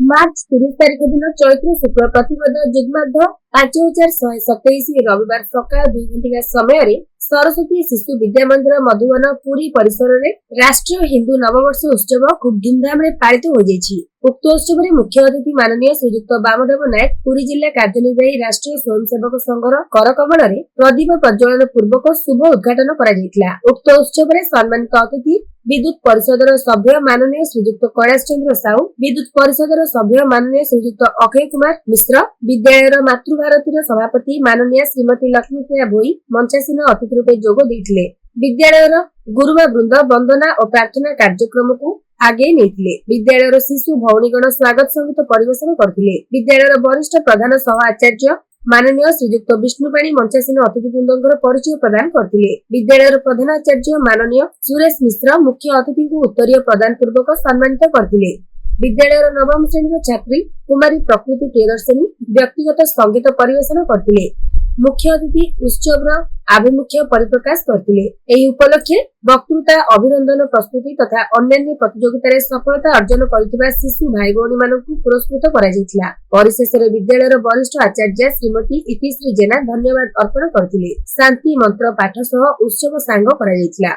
मार्च 30 तारिख दिन चैत्र शुक्ल प्रतिपद जुग्माध 5127 रविवार सकाळ 2 घंटा समय सरस्वती शिशु विद्या मंदिर मधुबन पुरी परिसर में राष्ट्रीय हिंदू नववर्ष उत्सव खूब धूमधाम पालित हो जाएगी। उक्त उत्सव में मुख्य अतिथि माननीय श्रीजुक्त वामदेव नायक पुरी जिला कार्यनिर्वाही राष्ट्रीय स्वयंसेवक संघर करकमल में प्रदीप प्रज्वलन पूर्वक शुभ उद्घाटन करा। उक्त उत्सव में सम्मानित अतिथि विद्युत परिषदर सभ्य माननीय श्रीजुक्त कैलाश चंद्र साहू, विद्युत परिषदर सभ्य माननीय श्रीजुक्त अक्षय कुमार मिश्र, विद्यालय मातृभारती सभापति माननीय श्रीमती लक्ष्मीप्रिया भोई मंचासीन अतिथि रूपे जोग देथिले। विद्यालयर गुरुमा वृंद वंदना और प्रार्थना कार्यक्रम को आगे नहीं। विद्यालयर शिशु भौणीगण स्वागत संगीत परिवेशन करथिले। विद्यालयर वरिष्ठ प्रधान सह आचार्य माननीय श्रीजुक्त विष्णुपाणी मंचासीन अतिथिवृंदर परिचय प्रदान करथिले। विद्यालयर प्रधानाचार्य माननीय सुरेश मिश्र मुख्य अतिथि को उत्तरीय प्रदान पूर्वक सम्मानित करथिले। विद्यालयर नवम श्रेणी छात्री कुमारी प्रकृति प्रियदर्शनी व्यक्तिगत संगीत परिवेशन करथिले। मुख्य अतिथि उत्सव आभिमुख्य परिप्रकाश करथिले। एही उपलक्षे वक्तृता, अभिनंदन प्रस्तुति तथा अन्य प्रतियोगिता सफलता अर्जन करथिबा शिशु भाई भौणी मानकु पुरस्कृत करा जायतिला। परिशेष विद्यालयर वरिष्ठ आचार्य श्रीमती इतिश्री जेना धन्यवाद अर्पण करथिले। शांति मंत्र पाठ सह उत्सव सांग करा जायतिला।